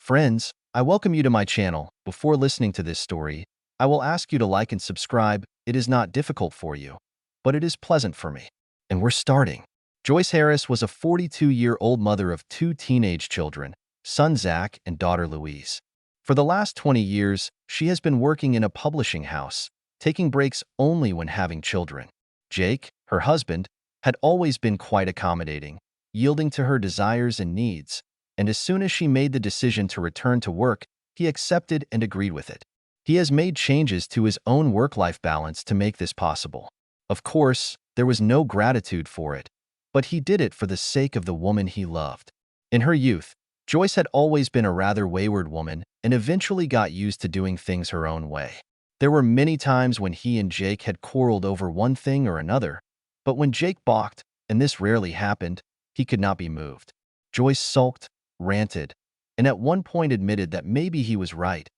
Friends, I welcome you to my channel. Before listening to this story, I will ask you to like and subscribe. It is not difficult for you, but it is pleasant for me. And we're starting. Joyce Harris was a 42-year-old mother of two teenage children, son Zach and daughter Louise. For the last 20 years, she has been working in a publishing house, taking breaks only when having children. Jake, her husband, had always been quite accommodating, yielding to her desires and needs, and as soon as she made the decision to return to work, he accepted and agreed with it. He has made changes to his own work-life balance to make this possible. Of course, there was no gratitude for it, but he did it for the sake of the woman he loved. In her youth, Joyce had always been a rather wayward woman and eventually got used to doing things her own way. There were many times when he and Jake had quarreled over one thing or another, but when Jake balked, and this rarely happened, he could not be moved. Joyce sulked, ranted, and at one point admitted that maybe he was right.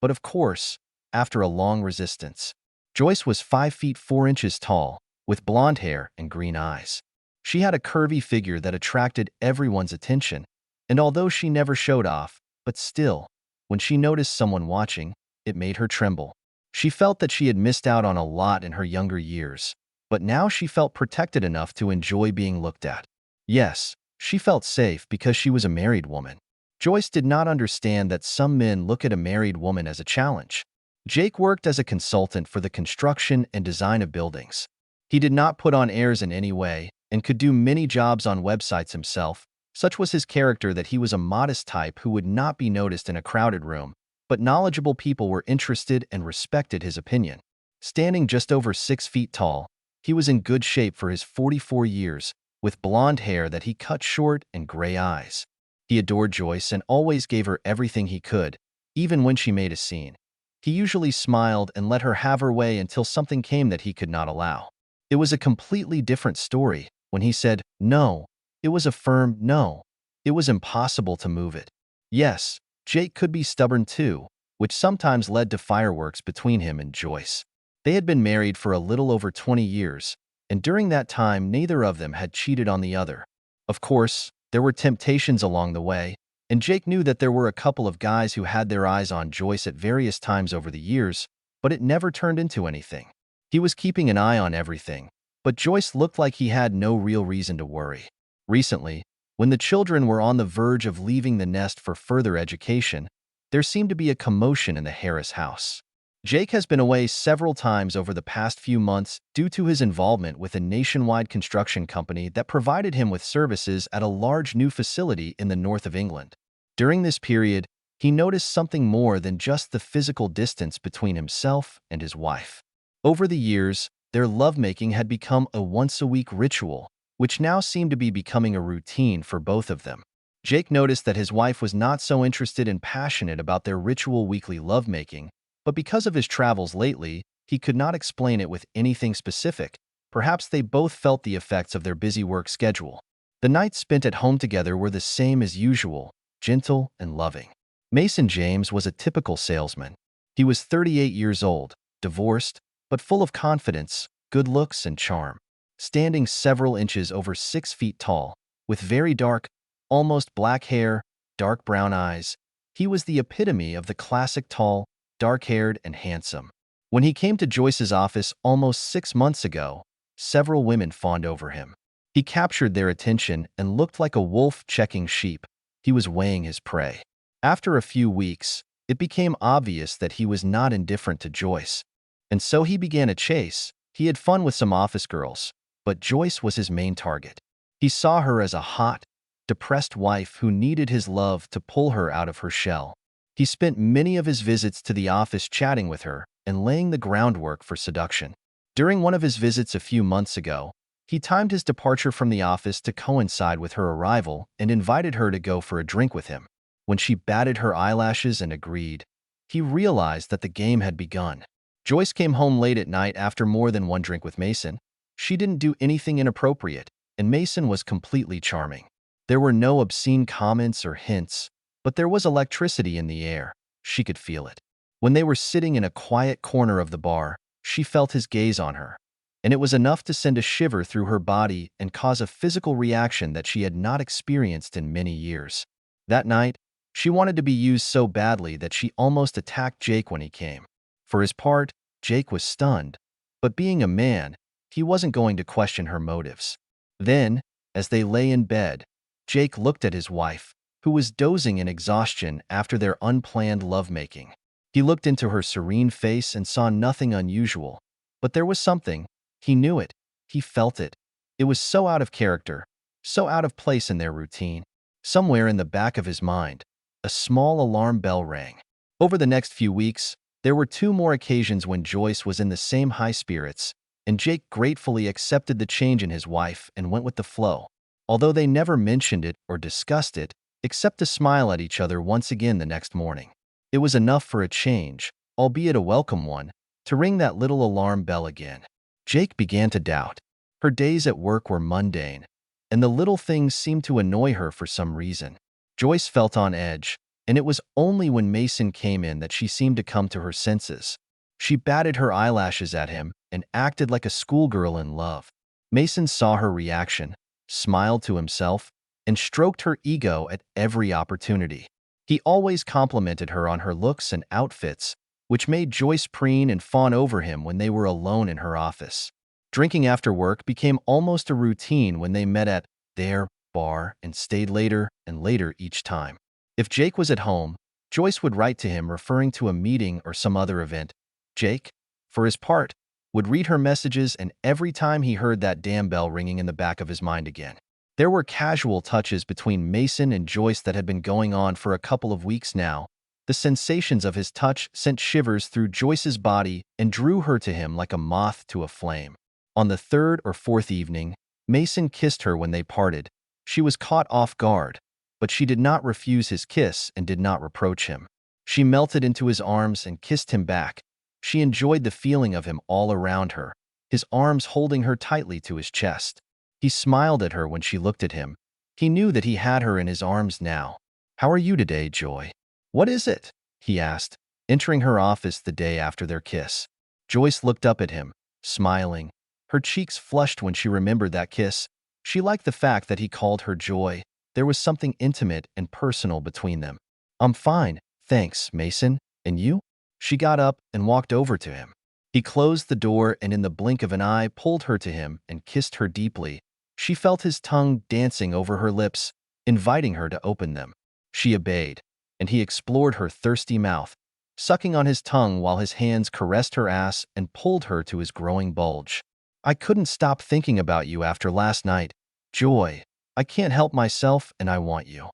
But of course, after a long resistance. Joyce was 5 feet 4 inches tall, with blonde hair and green eyes. She had a curvy figure that attracted everyone's attention, and although she never showed off, but still, when she noticed someone watching, it made her tremble. She felt that she had missed out on a lot in her younger years, but now she felt protected enough to enjoy being looked at. Yes, she felt safe because she was a married woman. Joyce did not understand that some men look at a married woman as a challenge. Jake worked as a consultant for the construction and design of buildings. He did not put on airs in any way and could do many jobs on websites himself. Such was his character that he was a modest type who would not be noticed in a crowded room, but knowledgeable people were interested and respected his opinion. Standing just over 6 feet tall, he was in good shape for his 44 years, with blonde hair that he cut short and gray eyes. He adored Joyce and always gave her everything he could, even when she made a scene. He usually smiled and let her have her way until something came that he could not allow. It was a completely different story when he said no. It was a firm no. It was impossible to move it. Yes, Jake could be stubborn too, which sometimes led to fireworks between him and Joyce. They had been married for a little over 20 years, and during that time neither of them had cheated on the other. Of course, there were temptations along the way, and Jake knew that there were a couple of guys who had their eyes on Joyce at various times over the years, but it never turned into anything. He was keeping an eye on everything, but Joyce looked like he had no real reason to worry. Recently, when the children were on the verge of leaving the nest for further education, there seemed to be a commotion in the Harris house. Jake has been away several times over the past few months due to his involvement with a nationwide construction company that provided him with services at a large new facility in the north of England. During this period, he noticed something more than just the physical distance between himself and his wife. Over the years, their lovemaking had become a once-a-week ritual, which now seemed to be becoming a routine for both of them. Jake noticed that his wife was not so interested and passionate about their ritual weekly lovemaking, but because of his travels lately, he could not explain it with anything specific. Perhaps they both felt the effects of their busy work schedule. The nights spent at home together were the same as usual, gentle and loving. Mason James was a typical salesman. He was 38 years old, divorced, but full of confidence, good looks, and charm. Standing several inches over 6 feet tall, with very dark, almost black hair, dark brown eyes, he was the epitome of the classic tall, dark-haired, and handsome. When he came to Joyce's office almost 6 months ago, several women fawned over him. He captured their attention and looked like a wolf checking sheep. He was weighing his prey. After a few weeks, it became obvious that he was not indifferent to Joyce. And so he began a chase. He had fun with some office girls, but Joyce was his main target. He saw her as a hot, depressed wife who needed his love to pull her out of her shell. He spent many of his visits to the office chatting with her and laying the groundwork for seduction. During one of his visits a few months ago, he timed his departure from the office to coincide with her arrival and invited her to go for a drink with him. When she batted her eyelashes and agreed, he realized that the game had begun. Joyce came home late at night after more than one drink with Mason. She didn't do anything inappropriate, and Mason was completely charming. There were no obscene comments or hints, but there was electricity in the air. She could feel it. When they were sitting in a quiet corner of the bar, she felt his gaze on her, and it was enough to send a shiver through her body and cause a physical reaction that she had not experienced in many years. That night, She wanted to be used so badly that she almost attacked Jake when he came. For his part, Jake was stunned, but being a man, he wasn't going to question her motives. Then, as they lay in bed, Jake looked at his wife, who was dozing in exhaustion after their unplanned lovemaking. He looked into her serene face and saw nothing unusual, but there was something. He knew it. He felt it. It was so out of character, so out of place in their routine. Somewhere in the back of his mind, a small alarm bell rang. Over the next few weeks, there were 2 more occasions when Joyce was in the same high spirits, and Jake gratefully accepted the change in his wife and went with the flow. Although they never mentioned it or discussed it, except to smile at each other once again the next morning. It was enough for a change, albeit a welcome one, to ring that little alarm bell again. Jake began to doubt. Her days at work were mundane, and the little things seemed to annoy her for some reason. Joyce felt on edge, and it was only when Mason came in that she seemed to come to her senses. She batted her eyelashes at him and acted like a schoolgirl in love. Mason saw her reaction, smiled to himself, and stroked her ego at every opportunity. He always complimented her on her looks and outfits, which made Joyce preen and fawn over him when they were alone in her office. Drinking after work became almost a routine when they met at their bar and stayed later and later each time. If Jake was at home, Joyce would write to him referring to a meeting or some other event. Jake, for his part, would read her messages, and every time he heard that damn bell ringing in the back of his mind again. There were casual touches between Mason and Joyce that had been going on for a couple of weeks now. The sensations of his touch sent shivers through Joyce's body and drew her to him like a moth to a flame. On the 3rd or 4th evening, Mason kissed her when they parted. She was caught off guard, but she did not refuse his kiss and did not reproach him. She melted into his arms and kissed him back. She enjoyed the feeling of him all around her, his arms holding her tightly to his chest. He smiled at her when she looked at him. He knew that he had her in his arms now. "How are you today, Joy?" "What is it?" he asked, entering her office the day after their kiss. Joyce looked up at him, smiling. Her cheeks flushed when she remembered that kiss. She liked the fact that he called her Joy. There was something intimate and personal between them. "I'm fine, thanks, Mason. And you?" She got up and walked over to him. He closed the door and in the blink of an eye pulled her to him and kissed her deeply. She felt his tongue dancing over her lips, inviting her to open them. She obeyed, and he explored her thirsty mouth, sucking on his tongue while his hands caressed her ass and pulled her to his growing bulge. "I couldn't stop thinking about you after last night, Joy. I can't help myself and I want you."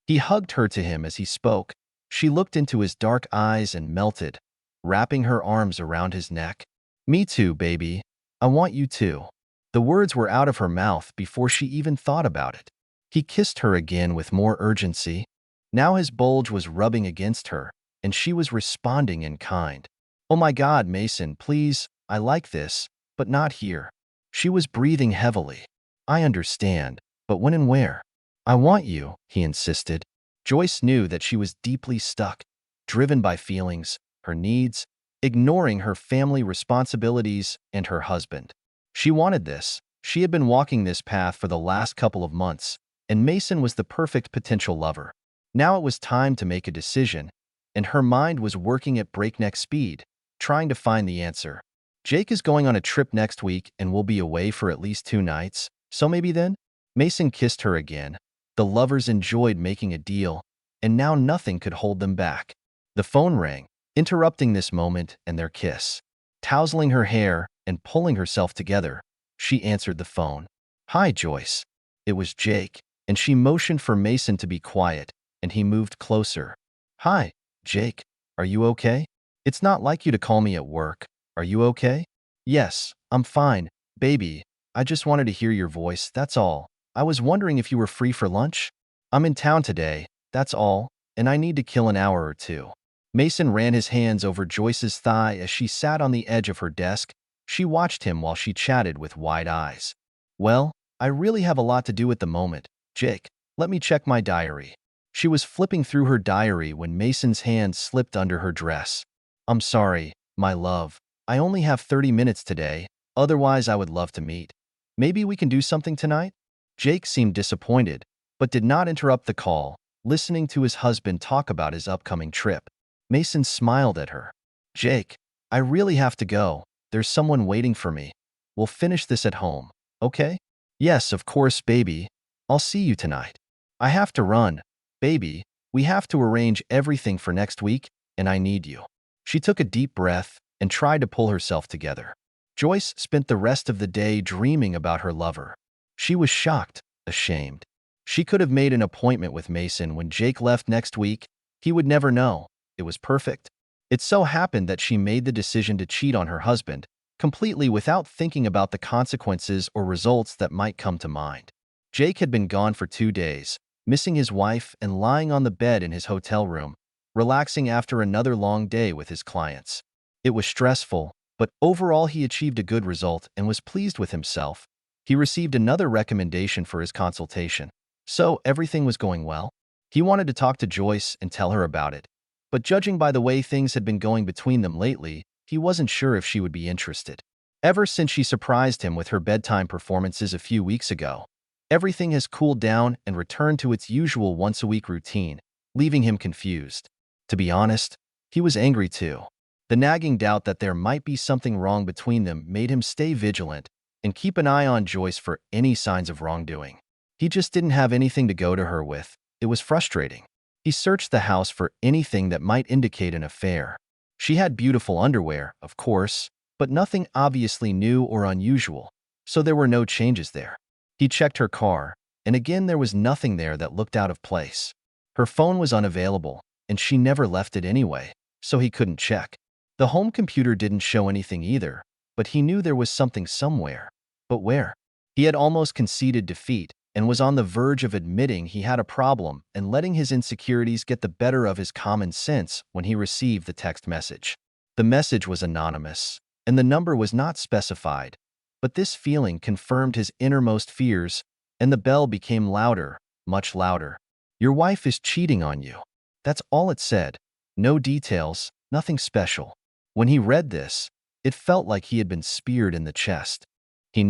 He hugged her to him as he spoke. She looked into his dark eyes and melted, wrapping her arms around his neck. "Me too, baby. I want you too." The words were out of her mouth before she even thought about it. He kissed her again with more urgency. Now his bulge was rubbing against her, and she was responding in kind. "Oh my God, Mason, please, I like this, but not here." She was breathing heavily. "I understand, but when and where?" "I want you," he insisted. Joyce knew that she was deeply stuck, driven by feelings, her needs, ignoring her family responsibilities and her husband. She wanted this. She had been walking this path for the last couple of months, and Mason was the perfect potential lover. Now it was time to make a decision, and her mind was working at breakneck speed, trying to find the answer. "Jake is going on a trip next week and will be away for at least 2 nights, so maybe then?" Mason kissed her again. The lovers enjoyed making a deal, and now nothing could hold them back. The phone rang, interrupting this moment and their kiss. Tousling her hair and pulling herself together, she answered the phone. "Hi, Joyce." It was Jake, and she motioned for Mason to be quiet, and he moved closer. "Hi, Jake. Are you okay? It's not like you to call me at work. Are you okay?" "Yes, I'm fine, baby. I just wanted to hear your voice, that's all. I was wondering if you were free for lunch. I'm in town today, that's all, and I need to kill an hour or 2. Mason ran his hands over Joyce's thigh as she sat on the edge of her desk. She watched him while she chatted with wide eyes. "Well, I really have a lot to do at the moment, Jake. Let me check my diary." She was flipping through her diary when Mason's hand slipped under her dress. "I'm sorry, my love. I only have 30 minutes today, otherwise I would love to meet. Maybe we can do something tonight?" Jake seemed disappointed, but did not interrupt the call. listening to his husband talk about his upcoming trip. Mason smiled at her. "Jake, I really have to go. There's someone waiting for me. We'll finish this at home, okay?" "Yes, of course, baby. I'll see you tonight." "I have to run. Baby, we have to arrange everything for next week, and I need you." She took a deep breath and tried to pull herself together. Joyce spent the rest of the day dreaming about her lover. She was shocked, ashamed. She could have made an appointment with Mason when Jake left next week. He would never know. It was perfect. It so happened that she made the decision to cheat on her husband, completely without thinking about the consequences or results that might come to mind. Jake had been gone for 2 days, missing his wife and lying on the bed in his hotel room, relaxing after another long day with his clients. It was stressful, but overall he achieved a good result and was pleased with himself. He received another recommendation for his consultation, so everything was going well. He wanted to talk to Joyce and tell her about it, but judging by the way things had been going between them lately, he wasn't sure if she would be interested. Ever since she surprised him with her bedtime performances a few weeks ago, everything has cooled down and returned to its usual once-a-week routine, leaving him confused. To be honest, he was angry too. The nagging doubt that there might be something wrong between them made him stay vigilant and keep an eye on Joyce for any signs of wrongdoing. He just didn't have anything to go to her with. It was frustrating. He searched the house for anything that might indicate an affair. She had beautiful underwear, of course, but nothing obviously new or unusual, so there were no changes there. He checked her car, and again there was nothing there that looked out of place. Her phone was unavailable, and she never left it anyway, so he couldn't check. The home computer didn't show anything either, but he knew there was something somewhere. But where? He had almost conceded defeat and was on the verge of admitting he had a problem and letting his insecurities get the better of his common sense when he received the text message. The message was anonymous, and the number was not specified, but this feeling confirmed his innermost fears, and the bell became louder, much louder. "Your wife is cheating on you." That's all it said. No details, nothing special. When he read this, it felt like he had been speared in the chest. He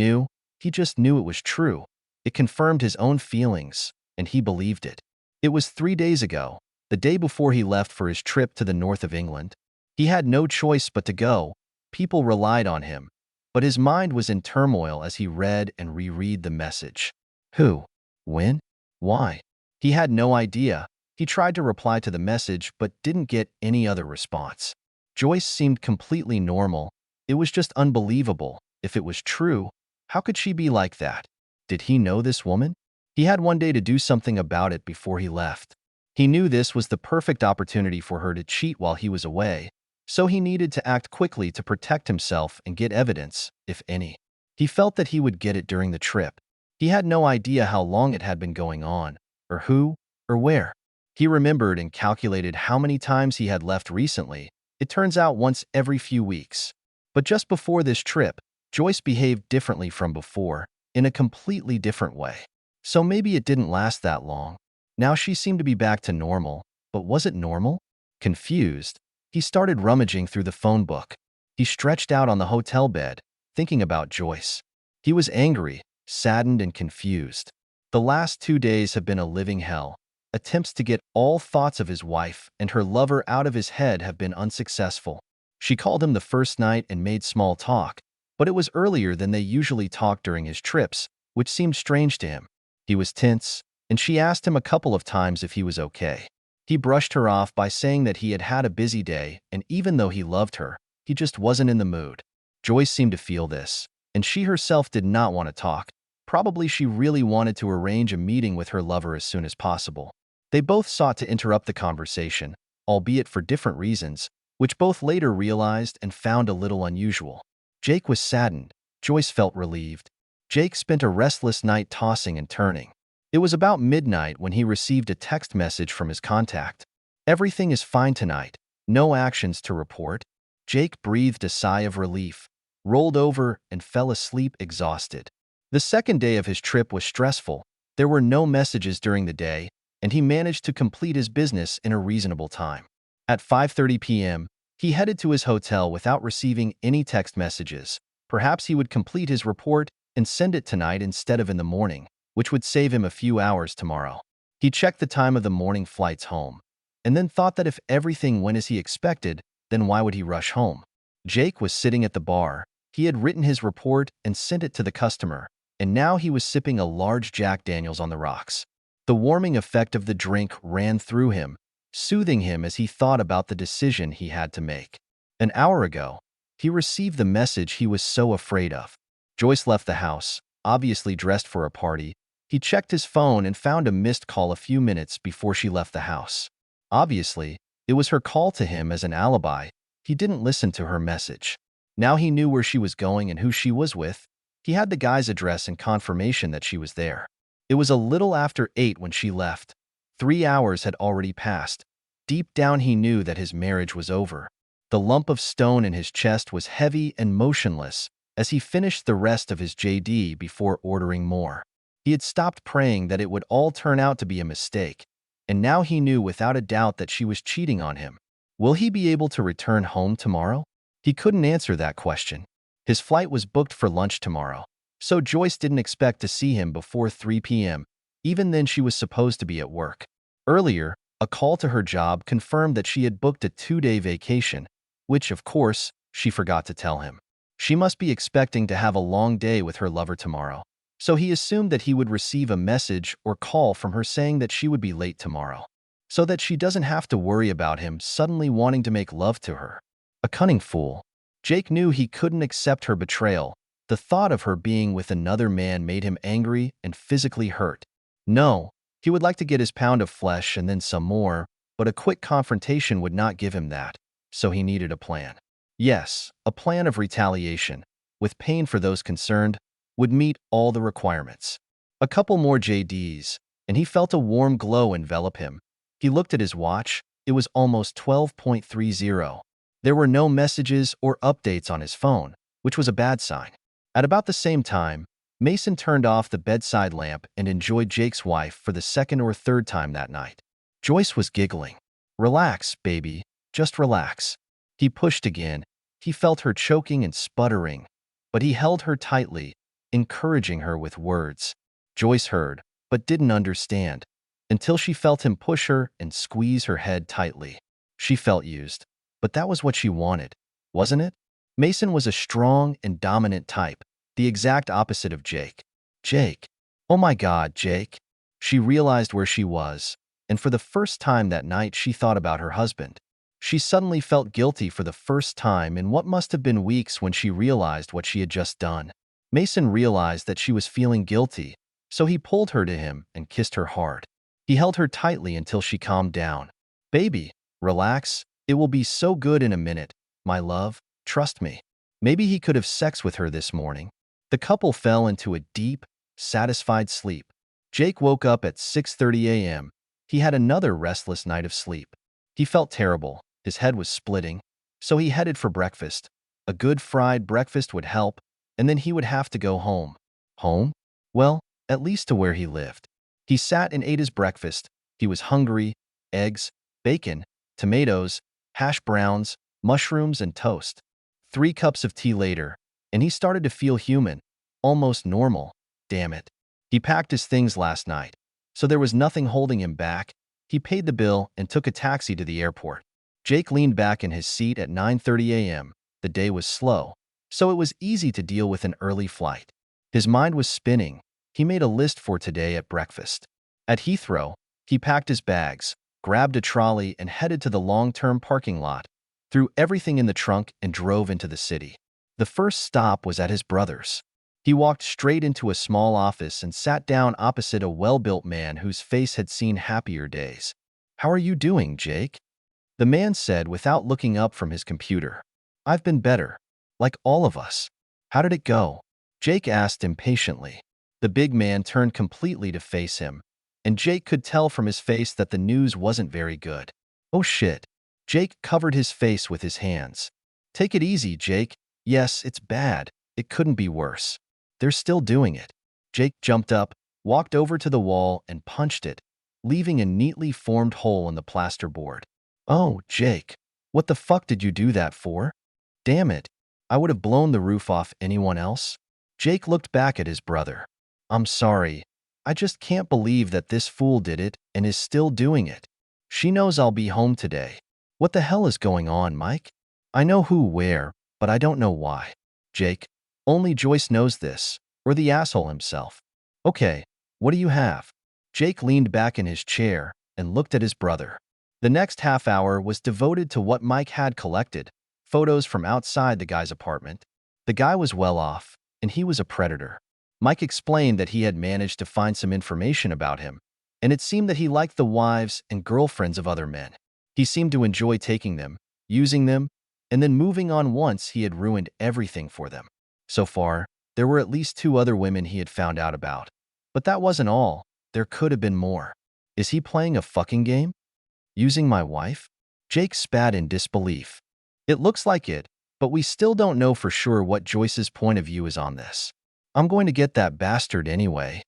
just knew it was true. It confirmed his own feelings, and he believed it. It was 3 days ago, the day before he left for his trip to the north of England. He had no choice but to go. People relied on him, but his mind was in turmoil as he read and reread the message. Who? When? Why? He had no idea. He tried to reply to the message but didn't get any other response. Joyce seemed completely normal. It was just unbelievable. If it was true, how could she be like that? Did he know this woman? He had one day to do something about it before he left. He knew this was the perfect opportunity for her to cheat while he was away, so he needed to act quickly to protect himself and get evidence, if any. He felt that he would get it during the trip. He had no idea how long it had been going on, or who, or where. He remembered and calculated how many times he had left recently. It turns out once every few weeks. But just before this trip, Joyce behaved differently from before, in a completely different way. So maybe it didn't last that long. Now she seemed to be back to normal, but was it normal? Confused, he started rummaging through the phone book. He stretched out on the hotel bed, thinking about Joyce. He was angry, saddened, and confused. The last 2 days have been a living hell. Attempts to get all thoughts of his wife and her lover out of his head have been unsuccessful. She called him the first night and made small talk, but it was earlier than they usually talked during his trips, which seemed strange to him. He was tense, and she asked him a couple of times if he was okay. He brushed her off by saying that he had had a busy day, and even though he loved her, he just wasn't in the mood. Joyce seemed to feel this, and she herself did not want to talk. Probably she really wanted to arrange a meeting with her lover as soon as possible. They both sought to interrupt the conversation, albeit for different reasons, which both later realized and found a little unusual. Jake was saddened. Joyce felt relieved. Jake spent a restless night tossing and turning. It was about midnight when he received a text message from his contact. "Everything is fine tonight. No actions to report." Jake breathed a sigh of relief, rolled over, and fell asleep exhausted. The second day of his trip was stressful. There were no messages during the day, and he managed to complete his business in a reasonable time. At 5:30 p.m., he headed to his hotel without receiving any text messages. Perhaps he would complete his report and send it tonight instead of in the morning, which would save him a few hours tomorrow. He checked the time of the morning flights home, and then thought that if everything went as he expected, then why would he rush home? Jake was sitting at the bar. He had written his report and sent it to the customer, and now he was sipping a large Jack Daniels on the rocks. The warming effect of the drink ran through him, soothing him as he thought about the decision he had to make. An hour ago, he received the message he was so afraid of. Joyce left the house, obviously dressed for a party. He checked his phone and found a missed call a few minutes before she left the house. Obviously, it was her call to him as an alibi. He didn't listen to her message. Now he knew where she was going and who she was with. He had the guy's address and confirmation that she was there. It was a little after 8 when she left. 3 hours had already passed. Deep down he knew that his marriage was over. The lump of stone in his chest was heavy and motionless as he finished the rest of his JD before ordering more. He had stopped praying that it would all turn out to be a mistake, and now he knew without a doubt that she was cheating on him. Will he be able to return home tomorrow? He couldn't answer that question. His flight was booked for lunch tomorrow, so Joyce didn't expect to see him before 3 p.m. Even then, she was supposed to be at work. Earlier, a call to her job confirmed that she had booked a 2-day vacation, which, of course, she forgot to tell him. She must be expecting to have a long day with her lover tomorrow, so he assumed that he would receive a message or call from her saying that she would be late tomorrow, so that she doesn't have to worry about him suddenly wanting to make love to her. A cunning fool. Jake knew he couldn't accept her betrayal. The thought of her being with another man made him angry and physically hurt. No, he would like to get his pound of flesh and then some more, but a quick confrontation would not give him that, so he needed a plan. Yes, a plan of retaliation, with pain for those concerned, would meet all the requirements. A couple more JDs, and he felt a warm glow envelop him. He looked at his watch. It was almost 12:30. There were no messages or updates on his phone, which was a bad sign. At about the same time, Mason turned off the bedside lamp and enjoyed Jake's wife for the second or third time that night. Joyce was giggling. "Relax, baby. Just relax." He pushed again. He felt her choking and sputtering, but he held her tightly, encouraging her with words. Joyce heard, but didn't understand, until she felt him push her and squeeze her head tightly. She felt used, but that was what she wanted, wasn't it? Mason was a strong and dominant type, the exact opposite of Jake. Jake. Oh my God, Jake. She realized where she was, and for the first time that night she thought about her husband. She suddenly felt guilty for the first time in what must have been weeks when she realized what she had just done. Mason realized that she was feeling guilty, so he pulled her to him and kissed her hard. He held her tightly until she calmed down. "Baby, relax. It will be so good in a minute, my love. Trust me." Maybe he could have sex with her this morning. The couple fell into a deep, satisfied sleep. Jake woke up at 6:30 a.m. He had another restless night of sleep. He felt terrible. His head was splitting, so he headed for breakfast. A good fried breakfast would help, and then he would have to go home. Home? Well, at least to where he lived. He sat and ate his breakfast. He was hungry. Eggs, bacon, tomatoes, hash browns, mushrooms, and toast. 3 cups of tea later, and he started to feel human, almost normal. Damn it. He packed his things last night, so there was nothing holding him back. He paid the bill and took a taxi to the airport. Jake leaned back in his seat at 9:30 a.m. The day was slow, so it was easy to deal with an early flight. His mind was spinning. He made a list for today at breakfast. At Heathrow, he packed his bags, grabbed a trolley, and headed to the long-term parking lot, threw everything in the trunk, and drove into the city. The first stop was at his brother's. He walked straight into a small office and sat down opposite a well-built man whose face had seen happier days. "How are you doing, Jake?" the man said without looking up from his computer. "I've been better. Like all of us." "How did it go?" Jake asked impatiently. The big man turned completely to face him, and Jake could tell from his face that the news wasn't very good. "Oh shit." Jake covered his face with his hands. "Take it easy, Jake. Yes, it's bad. It couldn't be worse. They're still doing it." Jake jumped up, walked over to the wall, and punched it, leaving a neatly formed hole in the plasterboard. "Oh, Jake, what the fuck did you do that for? Damn it. I would have blown the roof off anyone else." Jake looked back at his brother. "I'm sorry. I just can't believe that this fool did it and is still doing it. She knows I'll be home today. What the hell is going on, Mike? I know who, where, but I don't know why. Jake, only Joyce knows this, or the asshole himself. Okay, what do you have? Jake leaned back in his chair and looked at his brother. The next half hour was devoted to what Mike had collected, photos from outside the guy's apartment. The guy was well off, and he was a predator. Mike explained that he had managed to find some information about him, and it seemed that he liked the wives and girlfriends of other men. He seemed to enjoy taking them, using them, and then moving on once he had ruined everything for them. So far, there were at least 2 other women he had found out about. But that wasn't all. There could have been more. Is he playing a fucking game? Using my wife? Jake spat in disbelief. It looks like it, but we still don't know for sure what Joyce's point of view is on this. I'm going to get that bastard anyway.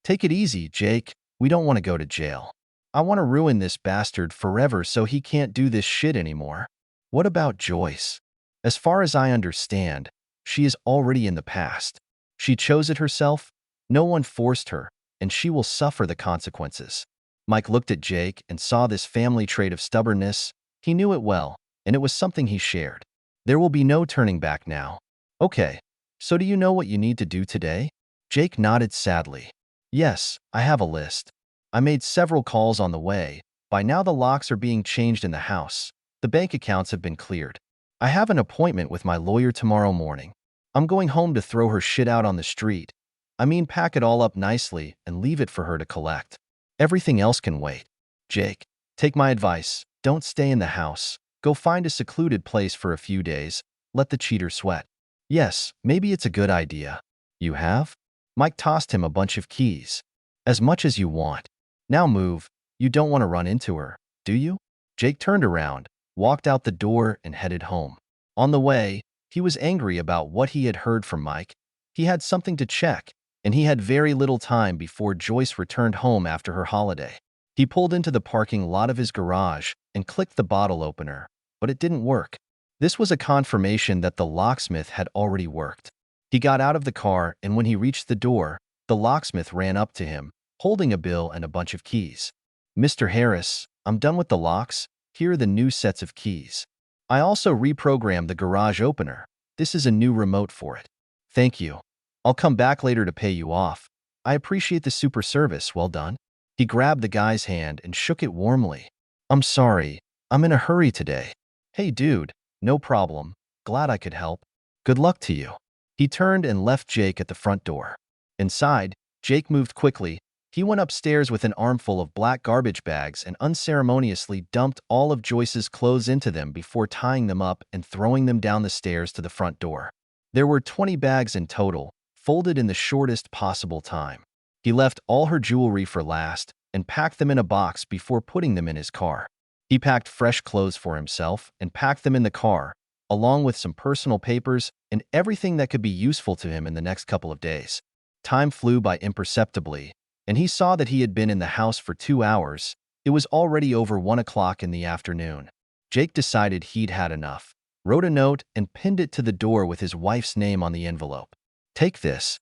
Take it easy, Jake. We don't want to go to jail. I want to ruin this bastard forever so he can't do this shit anymore. What about Joyce? As far as I understand, she is already in the past. She chose it herself, no one forced her, and she will suffer the consequences. Mike looked at Jake and saw this family trait of stubbornness. He knew it well, and it was something he shared. There will be no turning back now. Okay, so do you know what you need to do today? Jake nodded sadly. Yes, I have a list. I made several calls on the way. By now the locks are being changed in the house. The bank accounts have been cleared. I have an appointment with my lawyer tomorrow morning. I'm going home to throw her shit out on the street. I mean, pack it all up nicely and leave it for her to collect. Everything else can wait. Jake, take my advice. Don't stay in the house. Go find a secluded place for a few days. Let the cheater sweat. Yes, maybe it's a good idea. You have? Mike tossed him a bunch of keys. As much as you want. Now move. You don't want to run into her, do you? Jake turned around, walked out the door, and headed home. On the way, he was angry about what he had heard from Mike. He had something to check, and he had very little time before Joyce returned home after her holiday. He pulled into the parking lot of his garage and clicked the bottle opener, but it didn't work. This was a confirmation that the locksmith had already worked. He got out of the car, and when he reached the door, the locksmith ran up to him, holding a bill and a bunch of keys. Mr. Harris, I'm done with the locks. Here are the new sets of keys. I also reprogrammed the garage opener. This is a new remote for it. Thank you. I'll come back later to pay you off. I appreciate the super service. Well done. He grabbed the guy's hand and shook it warmly. I'm sorry. I'm in a hurry today. Hey, dude. No problem. Glad I could help. Good luck to you. He turned and left Jake at the front door. Inside, Jake moved quickly. He went upstairs with an armful of black garbage bags and unceremoniously dumped all of Joyce's clothes into them before tying them up and throwing them down the stairs to the front door. There were 20 bags in total, folded in the shortest possible time. He left all her jewelry for last and packed them in a box before putting them in his car. He packed fresh clothes for himself and packed them in the car, along with some personal papers and everything that could be useful to him in the next couple of days. Time flew by imperceptibly, and he saw that he had been in the house for 2 hours. It was already over 1 o'clock in the afternoon. Jake decided he'd had enough, wrote a note, and pinned it to the door with his wife's name on the envelope. Take this.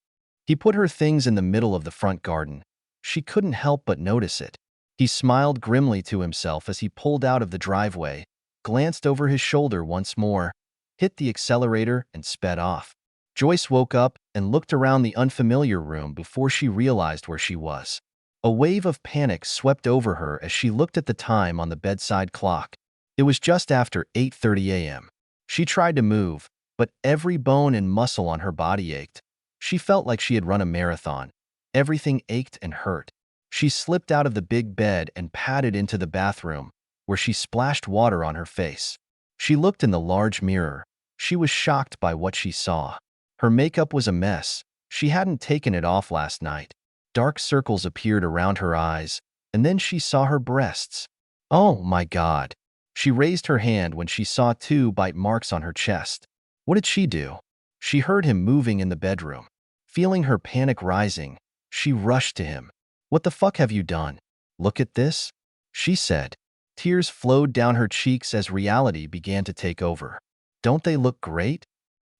He put her things in the middle of the front garden. She couldn't help but notice it. He smiled grimly to himself as he pulled out of the driveway, glanced over his shoulder once more, hit the accelerator, and sped off. Joyce woke up and looked around the unfamiliar room before she realized where she was. A wave of panic swept over her as she looked at the time on the bedside clock. It was just after 8:30 a.m. She tried to move, but every bone and muscle on her body ached. She felt like she had run a marathon. Everything ached and hurt. She slipped out of the big bed and padded into the bathroom, where she splashed water on her face. She looked in the large mirror. She was shocked by what she saw. Her makeup was a mess. She hadn't taken it off last night. Dark circles appeared around her eyes, and then she saw her breasts. Oh my God. She raised her hand when she saw 2 bite marks on her chest. What did she do? She heard him moving in the bedroom. Feeling her panic rising, she rushed to him. What the fuck have you done? Look at this, she said. Tears flowed down her cheeks as reality began to take over. Don't they look great?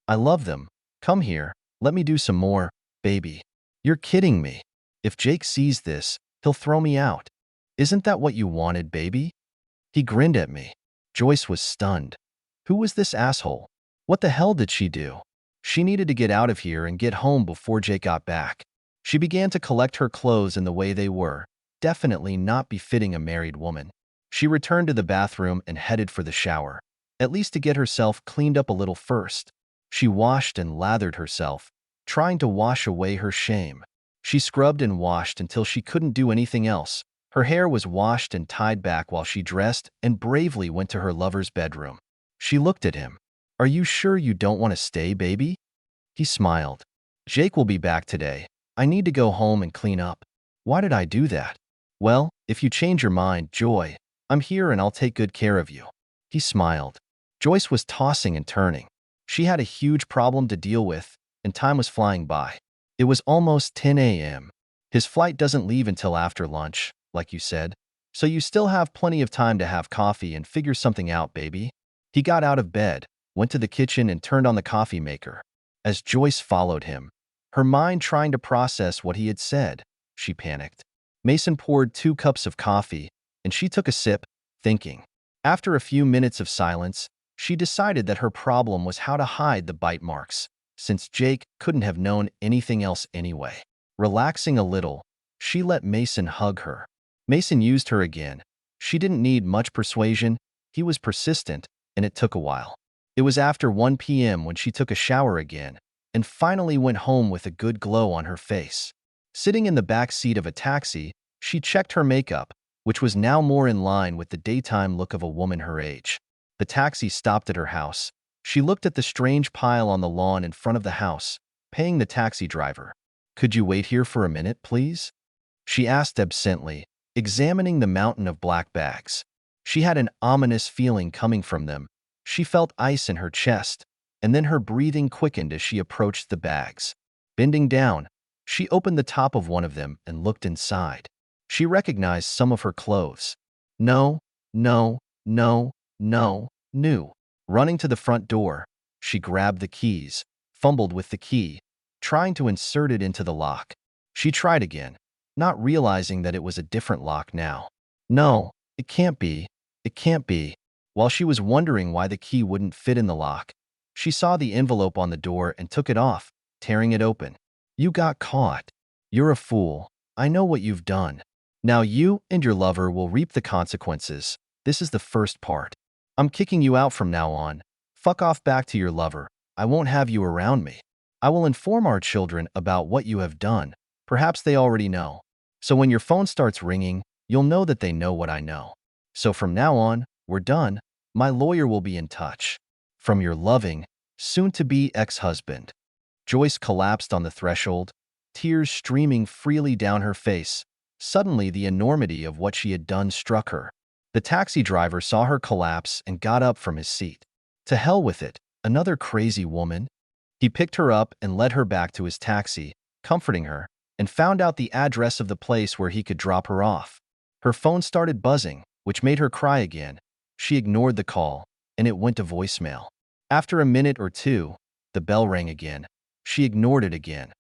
I love them. Come here, let me do some more, baby. You're kidding me. If Jake sees this, he'll throw me out. Isn't that what you wanted, baby? He grinned at me. Joyce was stunned. Who was this asshole? What the hell did she do? She needed to get out of here and get home before Jake got back. She began to collect her clothes in the way they were, definitely not befitting a married woman. She returned to the bathroom and headed for the shower, at least to get herself cleaned up a little first. She washed and lathered herself, trying to wash away her shame. She scrubbed and washed until she couldn't do anything else. Her hair was washed and tied back while she dressed and bravely went to her lover's bedroom. She looked at him. "Are you sure you don't want to stay, baby?" He smiled. "Jake will be back today. I need to go home and clean up." "Why did I do that?" "Well, if you change your mind, Joy, I'm here and I'll take good care of you." He smiled. Joyce was tossing and turning. She had a huge problem to deal with, and time was flying by. It was almost 10 a.m. His flight doesn't leave until after lunch, like you said, so you still have plenty of time to have coffee and figure something out, baby. He got out of bed, went to the kitchen and turned on the coffee maker. As Joyce followed him, her mind trying to process what he had said, she panicked. Mason poured 2 cups of coffee, and she took a sip, thinking. After a few minutes of silence, she decided that her problem was how to hide the bite marks, since Jake couldn't have known anything else anyway. Relaxing a little, she let Mason hug her. Mason used her again. She didn't need much persuasion. He was persistent, and it took a while. It was after 1 p.m. when she took a shower again and finally went home with a good glow on her face. Sitting in the back seat of a taxi, she checked her makeup, which was now more in line with the daytime look of a woman her age. The taxi stopped at her house. She looked at the strange pile on the lawn in front of the house, paying the taxi driver. "Could you wait here for a minute, please?" she asked absently, examining the mountain of black bags. She had an ominous feeling coming from them. She felt ice in her chest, and then her breathing quickened as she approached the bags. Bending down, she opened the top of one of them and looked inside. She recognized some of her clothes. No, no, no, no, new. Running to the front door, she grabbed the keys, fumbled with the key, trying to insert it into the lock. She tried again, not realizing that it was a different lock now. No, it can't be. It can't be. While she was wondering why the key wouldn't fit in the lock, she saw the envelope on the door and took it off, tearing it open. "You got caught. You're a fool. I know what you've done. Now you and your lover will reap the consequences. This is the first part. I'm kicking you out from now on. Fuck off back to your lover. I won't have you around me. I will inform our children about what you have done. Perhaps they already know. So when your phone starts ringing, you'll know that they know what I know. So from now on, we're done. My lawyer will be in touch. From your loving, soon-to-be ex-husband." Joyce collapsed on the threshold, tears streaming freely down her face. Suddenly, the enormity of what she had done struck her. The taxi driver saw her collapse and got up from his seat. To hell with it, another crazy woman. He picked her up and led her back to his taxi, comforting her, and found out the address of the place where he could drop her off. Her phone started buzzing, which made her cry again. She ignored the call, and it went to voicemail. After a minute or two, the bell rang again. She ignored it again.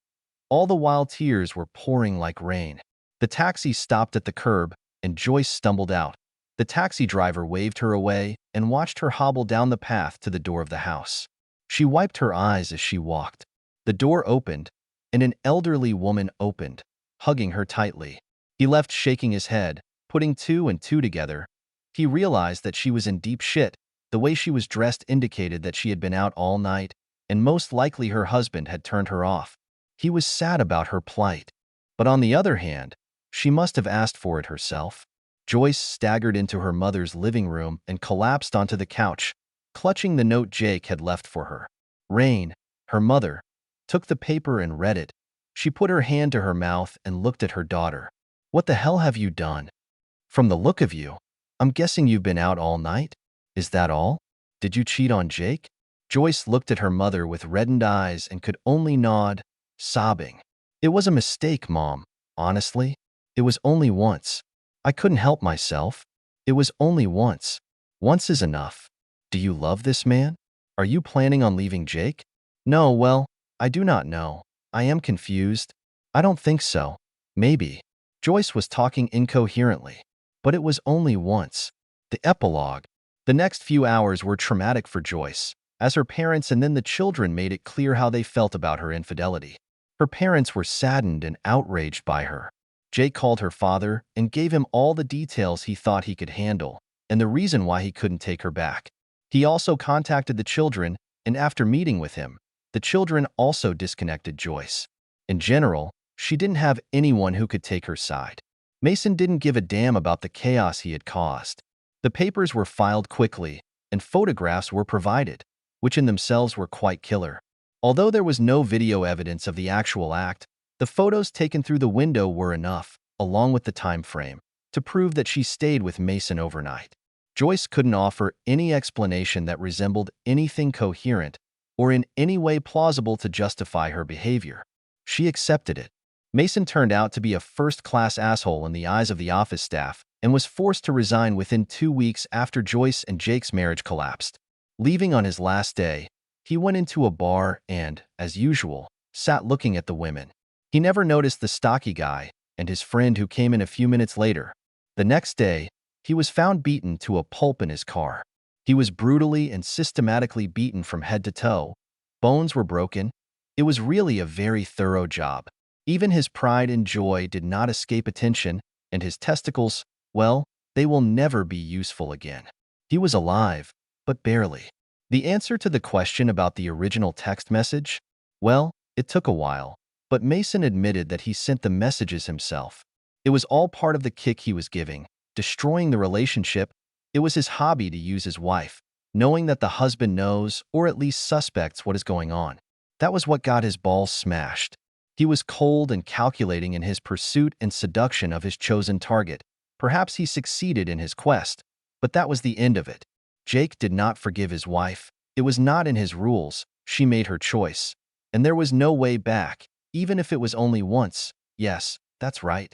All the while tears were pouring like rain. The taxi stopped at the curb, and Joyce stumbled out. The taxi driver waved her away and watched her hobble down the path to the door of the house. She wiped her eyes as she walked. The door opened, and an elderly woman opened, hugging her tightly. He left shaking his head, putting 2 and 2 together. He realized that she was in deep shit. The way she was dressed indicated that she had been out all night, and most likely her husband had turned her off. He was sad about her plight. But on the other hand, she must have asked for it herself. Joyce staggered into her mother's living room and collapsed onto the couch, clutching the note Jake had left for her. Rain, her mother, took the paper and read it. She put her hand to her mouth and looked at her daughter. "What the hell have you done? From the look of you, I'm guessing you've been out all night? Is that all? Did you cheat on Jake?" Joyce looked at her mother with reddened eyes and could only nod, sobbing. "It was a mistake, Mom. Honestly, it was only once. I couldn't help myself. It was only once. Once is enough. Do you love this man? Are you planning on leaving Jake?" "No, well, I do not know. I am confused. I don't think so. Maybe. Joyce was talking incoherently. But it was only once. The epilogue. The next few hours were traumatic for Joyce, as her parents and then the children made it clear how they felt about her infidelity. Her parents were saddened and outraged by her. Jake called her father and gave him all the details he thought he could handle, and the reason why he couldn't take her back. He also contacted the children, and after meeting with him, the children also disconnected Joyce. In general, she didn't have anyone who could take her side. Mason didn't give a damn about the chaos he had caused. The papers were filed quickly, and photographs were provided, which in themselves were quite killer. Although there was no video evidence of the actual act, the photos taken through the window were enough, along with the time frame, to prove that she stayed with Mason overnight. Joyce couldn't offer any explanation that resembled anything coherent or in any way plausible to justify her behavior. She accepted it. Mason turned out to be a first-class asshole in the eyes of the office staff and was forced to resign within 2 weeks after Joyce and Jake's marriage collapsed. Leaving on his last day, he went into a bar and, as usual, sat looking at the women. He never noticed the stocky guy and his friend who came in a few minutes later. The next day, he was found beaten to a pulp in his car. He was brutally and systematically beaten from head to toe. Bones were broken. It was really a very thorough job. Even his pride and joy did not escape attention, and his testicles, well, they will never be useful again. He was alive, but barely. The answer to the question about the original text message? Well, it took a while, but Mason admitted that he sent the messages himself. It was all part of the kick he was giving, destroying the relationship. It was his hobby to use his wife, knowing that the husband knows or at least suspects what is going on. That was what got his balls smashed. He was cold and calculating in his pursuit and seduction of his chosen target. Perhaps he succeeded in his quest, but that was the end of it. Jake did not forgive his wife. It was not in his rules. She made her choice. And there was no way back, even if it was only once. Yes, that's right.